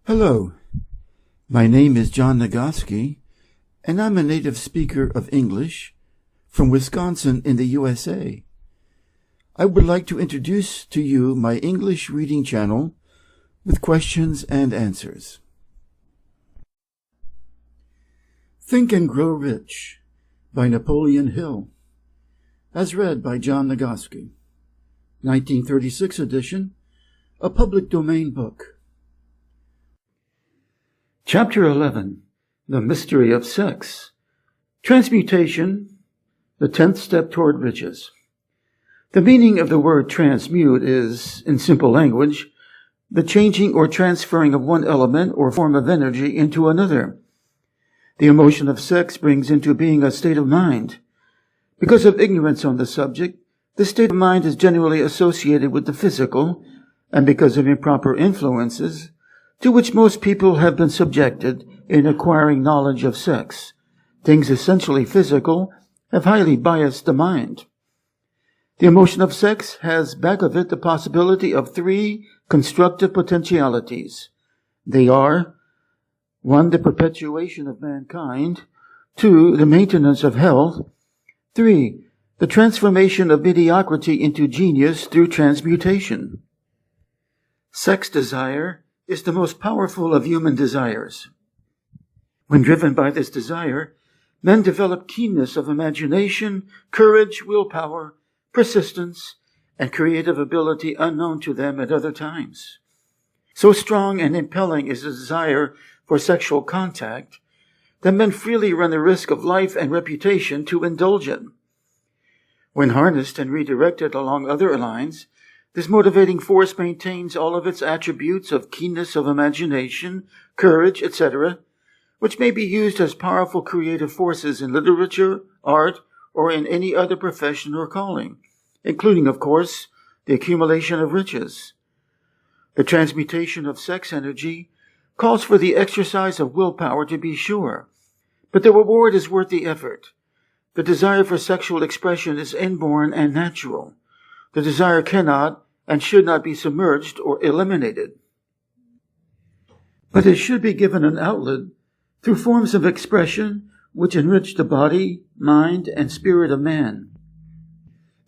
Hello, my name is John Nagoski, and I'm a native speaker of English from Wisconsin in the USA. I would like to introduce to you my English reading channel with questions and answers. Think and Grow Rich by Napoleon Hill, as read by John Nagoski, 1936 edition, a public domain book. Chapter 11, The Mystery of Sex. Transmutation, the 10th step toward riches. The meaning of the word transmute is, in simple language, the changing or transferring of one element or form of energy into another. The emotion of sex brings into being a state of mind. Because of ignorance on the subject, this state of mind is generally associated with the physical, and because of improper influences, to which most people have been subjected in acquiring knowledge of sex, things essentially physical have highly biased the mind. The emotion of sex has back of it the possibility of three constructive potentialities. They are 1. The perpetuation of mankind, 2. The maintenance of health, 3. The transformation of mediocrity into genius through transmutation. Sex desire is the most powerful of human desires. When driven by this desire, men develop keenness of imagination, courage, willpower, persistence, and creative ability unknown to them at other times. So strong and impelling is the desire for sexual contact that men freely run the risk of life and reputation to indulge it. When harnessed and redirected along other lines, this motivating force maintains all of its attributes of keenness of imagination, courage, etc., which may be used as powerful creative forces in literature, art, or in any other profession or calling, including, of course, the accumulation of riches. The transmutation of sex energy calls for the exercise of willpower, to be sure, but the reward is worth the effort. The desire for sexual expression is inborn and natural. The desire cannot and should not be submerged or eliminated, but it should be given an outlet through forms of expression which enrich the body, mind, and spirit of man.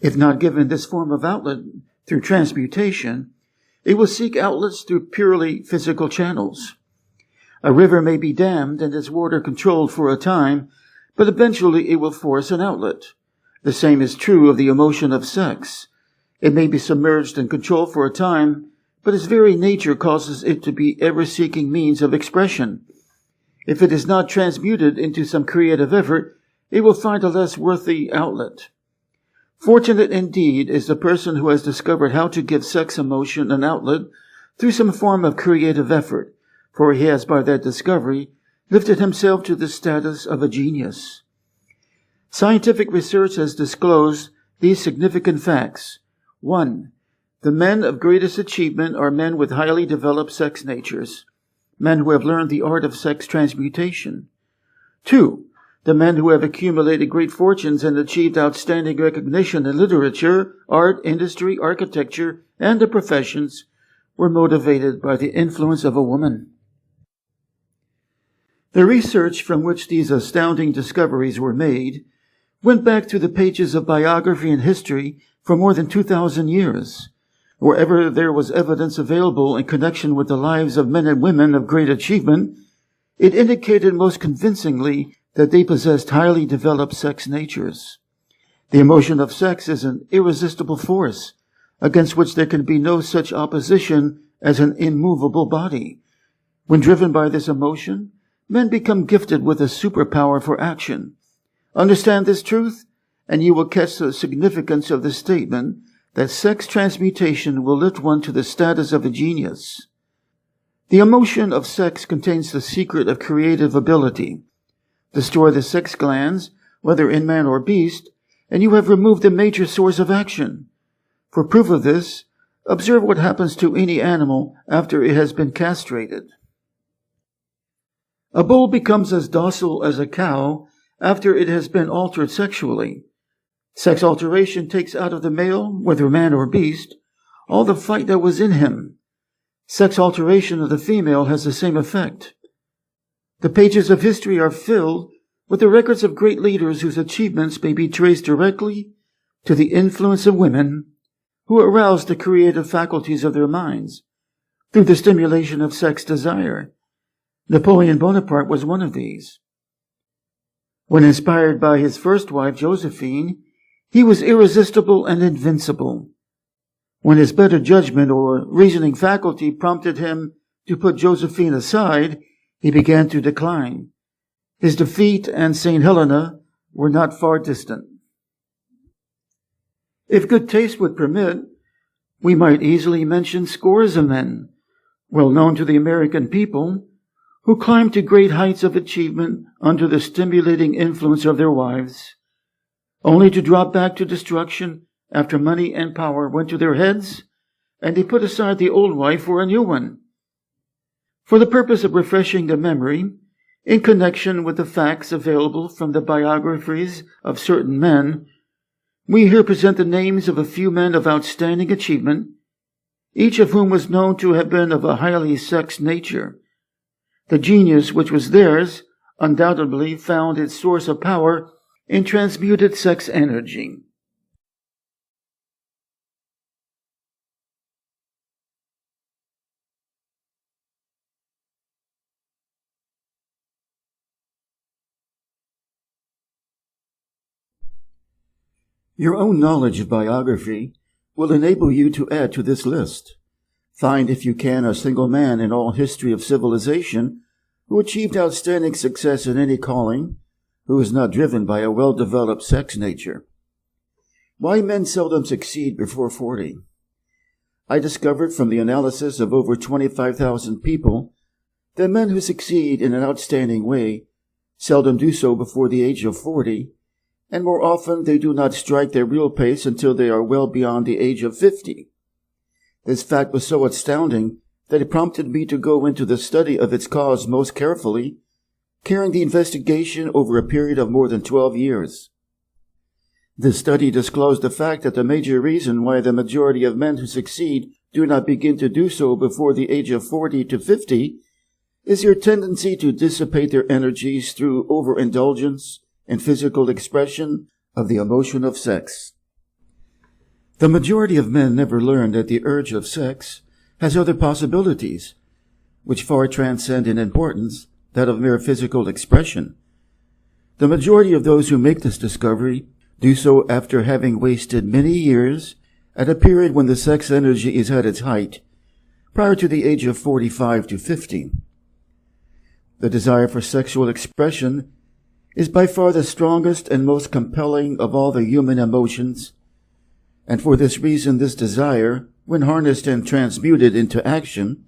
If not given this form of outlet through transmutation, it will seek outlets through purely physical channels. A river may be dammed and its water controlled for a time, but eventually it will force an outlet. The same is true of the emotion of sex. It may be submerged and controlled for a time, but its very nature causes it to be ever-seeking means of expression. If it is not transmuted into some creative effort, it will find a less worthy outlet. Fortunate indeed is the person who has discovered how to give sex emotion an outlet through some form of creative effort, for he has by that discovery lifted himself to the status of a genius. Scientific research has disclosed these significant facts. 1. The men of greatest achievement are men with highly developed sex natures, men who have learned the art of sex transmutation. 2. The men who have accumulated great fortunes and achieved outstanding recognition in literature, art, industry, architecture, and the professions were motivated by the influence of a woman. The research from which these astounding discoveries were made went back to the pages of biography and history for more than 2,000 years. Wherever there was evidence available in connection with the lives of men and women of great achievement, it indicated most convincingly that they possessed highly developed sex natures. The emotion of sex is an irresistible force, against which there can be no such opposition as an immovable body. When driven by this emotion, men become gifted with a superpower for action. Understand this truth, and you will catch the significance of the statement that sex transmutation will lift one to the status of a genius. The emotion of sex contains the secret of creative ability. Destroy the sex glands, whether in man or beast, and you have removed the major source of action. For proof of this, observe what happens to any animal after it has been castrated. A bull becomes as docile as a cow after it has been altered sexually. Sex alteration takes out of the male, whether man or beast, all the fight that was in him. Sex alteration of the female has the same effect. The pages of history are filled with the records of great leaders whose achievements may be traced directly to the influence of women who aroused the creative faculties of their minds through the stimulation of sex desire. Napoleon Bonaparte was one of these. When inspired by his first wife, Josephine, he was irresistible and invincible. When his better judgment or reasoning faculty prompted him to put Josephine aside, he began to decline. His defeat and St. Helena were not far distant. If good taste would permit, we might easily mention scores of men, well known to the American people, who climbed to great heights of achievement under the stimulating influence of their wives, only to drop back to destruction after money and power went to their heads, and they put aside the old wife for a new one. For the purpose of refreshing the memory, in connection with the facts available from the biographies of certain men, we here present the names of a few men of outstanding achievement, each of whom was known to have been of a highly sexed nature. The genius which was theirs undoubtedly found its source of power in transmuted sex energy. Your own knowledge of biography will enable you to add to this list. Find, if you can, a single man in all history of civilization who achieved outstanding success in any calling, who is not driven by a well-developed sex nature. Why men seldom succeed before 40. I discovered from the analysis of over 25,000 people that men who succeed in an outstanding way seldom do so before the age of 40, and more often they do not strike their real pace until they are well beyond the age of 50. This fact was so astounding that it prompted me to go into the study of its cause most carefully, carrying the investigation over a period of more than 12 years. This study disclosed the fact that the major reason why the majority of men who succeed do not begin to do so before the age of 40 to 50 is their tendency to dissipate their energies through overindulgence and physical expression of the emotion of sex. The majority of men never learn that the urge of sex has other possibilities, which far transcend in importance that of mere physical expression. The majority of those who make this discovery do so after having wasted many years at a period when the sex energy is at its height, prior to the age of 45 to 50. The desire for sexual expression is by far the strongest and most compelling of all the human emotions, and for this reason this desire, when harnessed and transmuted into action,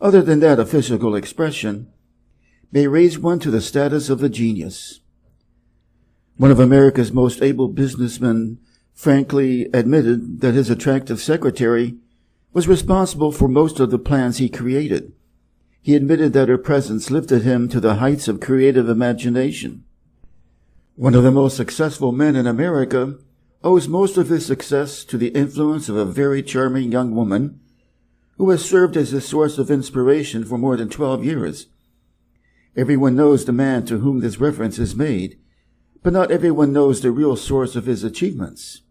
other than that of physical expression, may raise one to the status of a genius. One of America's most able businessmen frankly admitted that his attractive secretary was responsible for most of the plans he created. He admitted that her presence lifted him to the heights of creative imagination. One of the most successful men in America owes most of his success to the influence of a very charming young woman who has served as a source of inspiration for more than 12 years. Everyone knows the man to whom this reference is made, but not everyone knows the real source of his achievements.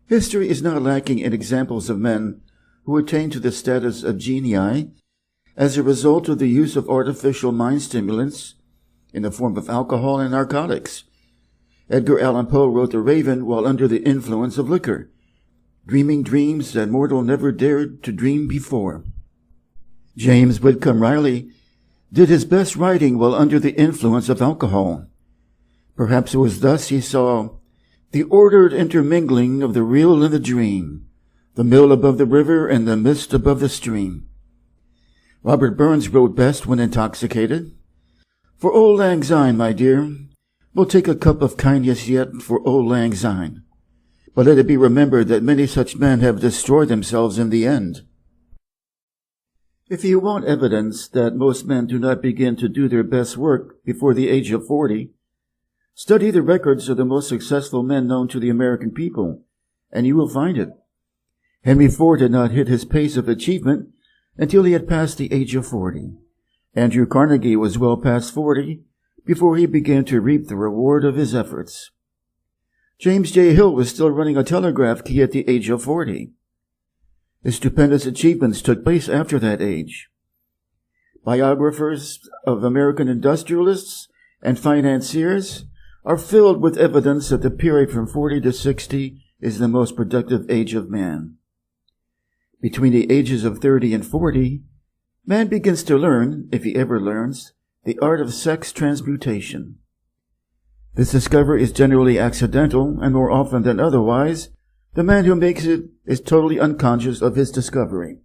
History is not lacking in examples of men who attained to the status of genii as a result of the use of artificial mind stimulants in the form of alcohol and narcotics. Edgar Allan Poe wrote The Raven while under the influence of liquor, dreaming dreams that mortal never dared to dream before. James Whitcomb Riley did his best writing while under the influence of alcohol. Perhaps it was thus he saw the ordered intermingling of the real and the dream, the mill above the river and the mist above the stream. Robert Burns wrote best when intoxicated. For auld lang syne, my dear, we'll take a cup of kindness yet for auld lang syne. But let it be remembered that many such men have destroyed themselves in the end. If you want evidence that most men do not begin to do their best work before the age of 40, study the records of the most successful men known to the American people, and you will find it. Henry Ford did not hit his pace of achievement until he had passed the age of 40. Andrew Carnegie was well past 40 before he began to reap the reward of his efforts. James J. Hill was still running a telegraph key at the age of 40. His stupendous achievements took place after that age. Biographers of American industrialists and financiers are filled with evidence that the period from 40 to 60 is the most productive age of man. Between the ages of 30 and 40, man begins to learn, if he ever learns, the art of sex transmutation. This discovery is generally accidental, and more often than otherwise, the man who makes it is totally unconscious of his discovery.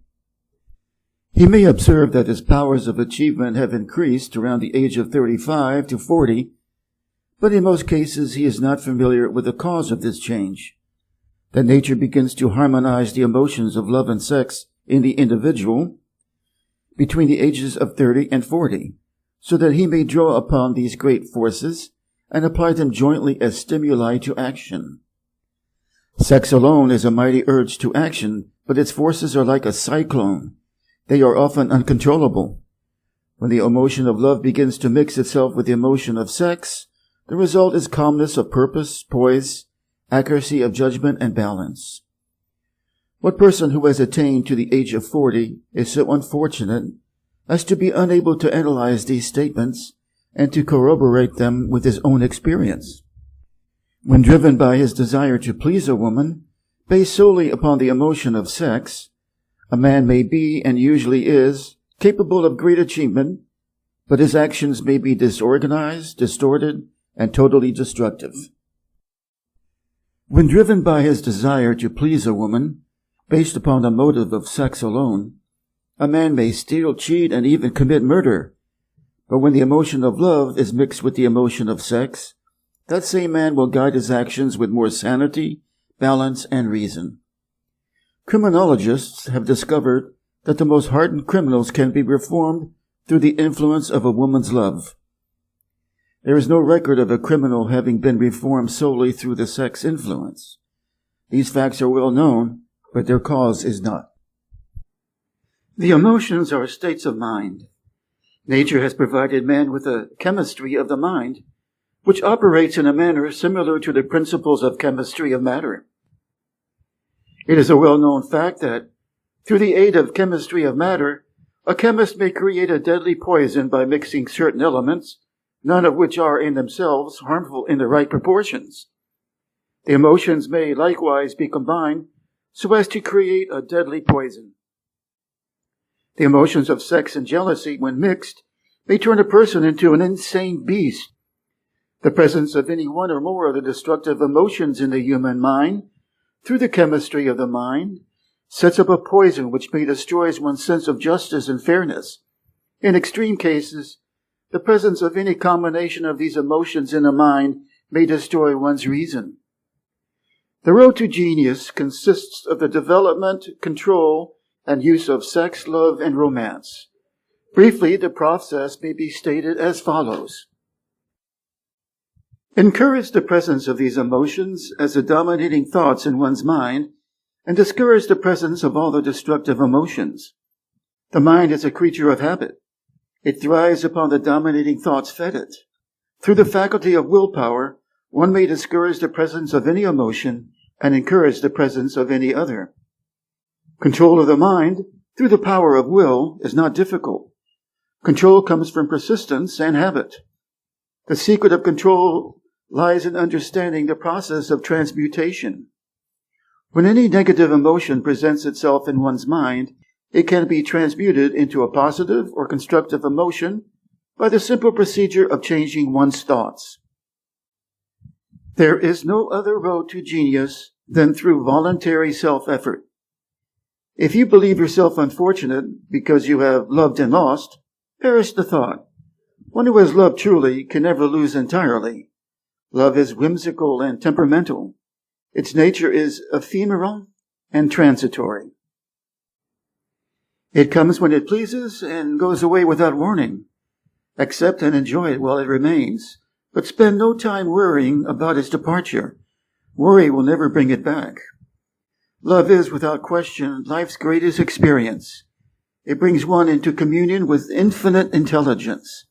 He may observe that his powers of achievement have increased around the age of 35 to 40, but in most cases he is not familiar with the cause of this change. That nature begins to harmonize the emotions of love and sex in the individual between the ages of 30 and 40, so that he may draw upon these great forces and apply them jointly as stimuli to action. Sex alone is a mighty urge to action, but its forces are like a cyclone. They are often uncontrollable. When the emotion of love begins to mix itself with the emotion of sex, the result is calmness of purpose, poise, accuracy of judgment, and balance. What person who has attained to the age of 40 is so unfortunate as to be unable to analyze these statements and to corroborate them with his own experience? When driven by his desire to please a woman, based solely upon the emotion of sex, a man may be, and usually is, capable of great achievement, but his actions may be disorganized, distorted, and totally destructive. When driven by his desire to please a woman, based upon the motive of sex alone, a man may steal, cheat, and even commit murder. But when the emotion of love is mixed with the emotion of sex, that same man will guide his actions with more sanity, balance, and reason. Criminologists have discovered that the most hardened criminals can be reformed through the influence of a woman's love. There is no record of a criminal having been reformed solely through the sex influence. These facts are well known, but their cause is not. The emotions are states of mind. Nature has provided man with a chemistry of the mind, which operates in a manner similar to the principles of chemistry of matter. It is a well-known fact that, through the aid of chemistry of matter, a chemist may create a deadly poison by mixing certain elements, none of which are in themselves harmful in the right proportions. The emotions may likewise be combined so as to create a deadly poison. The emotions of sex and jealousy, when mixed, may turn a person into an insane beast. The presence of any one or more of the destructive emotions in the human mind, through the chemistry of the mind, sets up a poison which may destroy one's sense of justice and fairness. In extreme cases, the presence of any combination of these emotions in the mind may destroy one's reason. The road to genius consists of the development, control, and use of sex, love, and romance. Briefly, the process may be stated as follows. Encourage the presence of these emotions as the dominating thoughts in one's mind, and discourage the presence of all the destructive emotions. The mind is a creature of habit. It thrives upon the dominating thoughts fed it. Through the faculty of willpower, one may discourage the presence of any emotion and encourage the presence of any other. Control of the mind, through the power of will, is not difficult. Control comes from persistence and habit. The secret of control lies in understanding the process of transmutation. When any negative emotion presents itself in one's mind, it can be transmuted into a positive or constructive emotion by the simple procedure of changing one's thoughts. There is no other road to genius than through voluntary self-effort. If you believe yourself unfortunate because you have loved and lost, perish the thought. One who has loved truly can never lose entirely. Love is whimsical and temperamental. Its nature is ephemeral and transitory. It comes when it pleases and goes away without warning. Accept and enjoy it while it remains, but spend no time worrying about its departure. Worry will never bring it back. Love is, without question, life's greatest experience. It brings one into communion with infinite intelligence.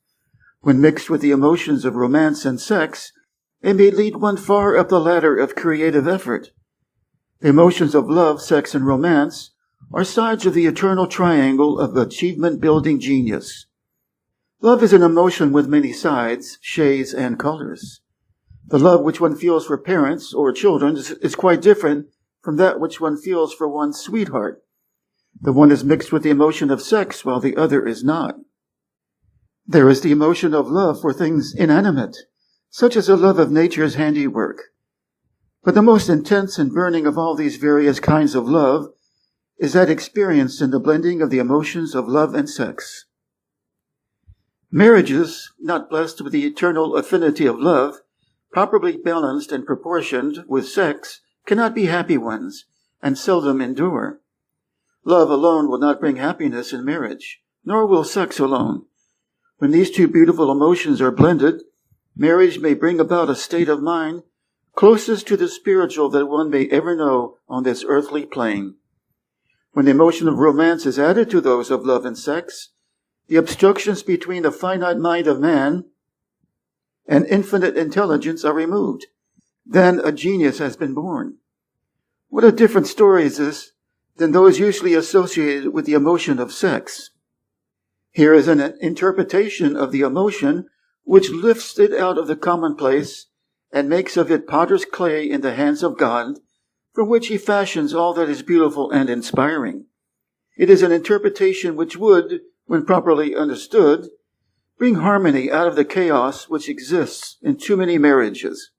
When mixed with the emotions of romance and sex, it may lead one far up the ladder of creative effort. The emotions of love, sex, and romance are sides of the eternal triangle of achievement-building genius. Love is an emotion with many sides, shades, and colors. The love which one feels for parents or children is quite different from that which one feels for one's sweetheart. The one is mixed with the emotion of sex, while the other is not. There is the emotion of love for things inanimate, such as a love of nature's handiwork. But the most intense and burning of all these various kinds of love is that experienced in the blending of the emotions of love and sex. Marriages, not blessed with the eternal affinity of love, properly balanced and proportioned with sex, cannot be happy ones, and seldom endure. Love alone will not bring happiness in marriage, nor will sex alone. When these two beautiful emotions are blended, marriage may bring about a state of mind closest to the spiritual that one may ever know on this earthly plane. When the emotion of romance is added to those of love and sex, the obstructions between the finite mind of man and infinite intelligence are removed. Then a genius has been born. What a different story is this than those usually associated with the emotion of sex. Here is an interpretation of the emotion which lifts it out of the commonplace and makes of it potter's clay in the hands of God, from which he fashions all that is beautiful and inspiring. It is an interpretation which would, when properly understood, bring harmony out of the chaos which exists in too many marriages.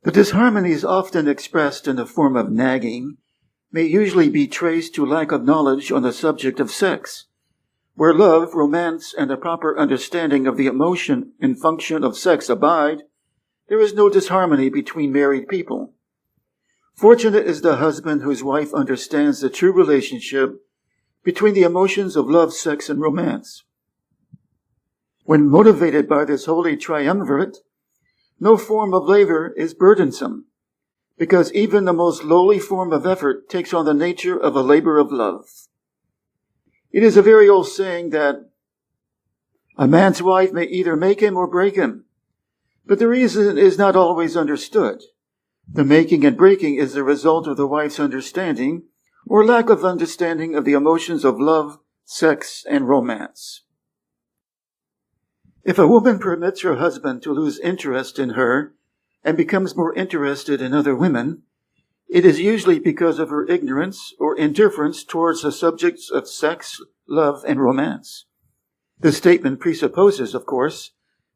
The disharmonies often expressed in the form of nagging may usually be traced to lack of knowledge on the subject of sex. Where love, romance, and a proper understanding of the emotion and function of sex abide, there is no disharmony between married people. Fortunate is the husband whose wife understands the true relationship between the emotions of love, sex, and romance. When motivated by this holy triumvirate, no form of labor is burdensome, because even the most lowly form of effort takes on the nature of a labor of love. It is a very old saying that a man's wife may either make him or break him, but the reason is not always understood. The making and breaking is the result of the wife's understanding or lack of understanding of the emotions of love, sex, and romance. If a woman permits her husband to lose interest in her and becomes more interested in other women, it is usually because of her ignorance or indifference towards the subjects of sex, love, and romance. This statement presupposes, of course,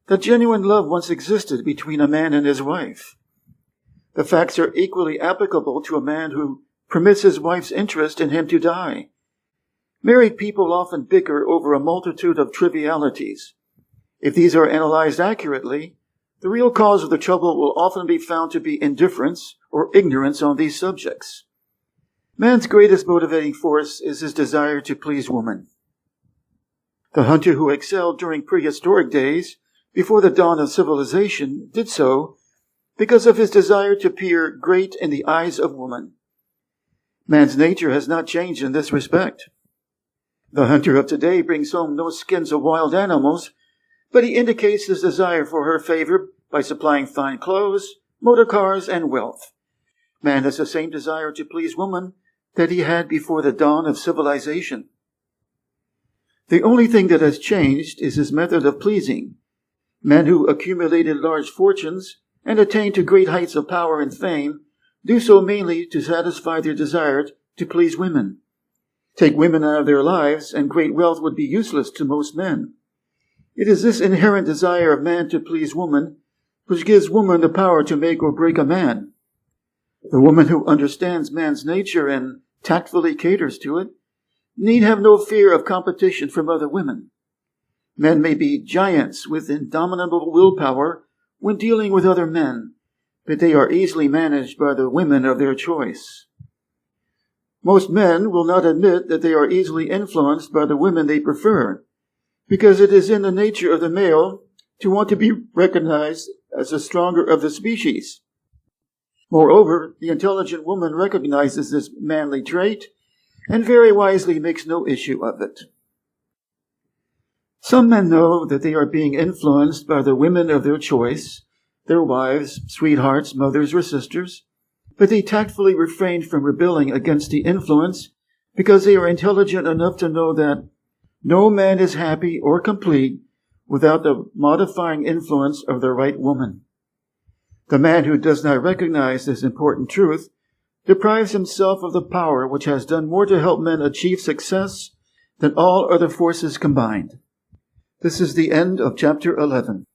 that genuine love once existed between a man and his wife. The facts are equally applicable to a man who permits his wife's interest in him to die. Married people often bicker over a multitude of trivialities. If these are analyzed accurately, the real cause of the trouble will often be found to be indifference or ignorance on these subjects. Man's greatest motivating force is his desire to please woman. The hunter who excelled during prehistoric days, before the dawn of civilization, did so because of his desire to appear great in the eyes of woman. Man's nature has not changed in this respect. The hunter of today brings home no skins of wild animals, but he indicates his desire for her favor by supplying fine clothes, motor cars, and wealth. Man has the same desire to please woman that he had before the dawn of civilization. The only thing that has changed is his method of pleasing. Men who accumulated large fortunes and attained to great heights of power and fame do so mainly to satisfy their desire to please women. Take women out of their lives, and great wealth would be useless to most men. It is this inherent desire of man to please woman which gives woman the power to make or break a man. The woman who understands man's nature and tactfully caters to it need have no fear of competition from other women. Men may be giants with indomitable willpower when dealing with other men, but they are easily managed by the women of their choice. Most men will not admit that they are easily influenced by the women they prefer, because it is in the nature of the male to want to be recognized as the stronger of the species. Moreover, the intelligent woman recognizes this manly trait and very wisely makes no issue of it. Some men know that they are being influenced by the women of their choice, their wives, sweethearts, mothers, or sisters, but they tactfully refrain from rebelling against the influence because they are intelligent enough to know that no man is happy or complete without the modifying influence of the right woman. The man who does not recognize this important truth deprives himself of the power which has done more to help men achieve success than all other forces combined. This is the end of chapter 11.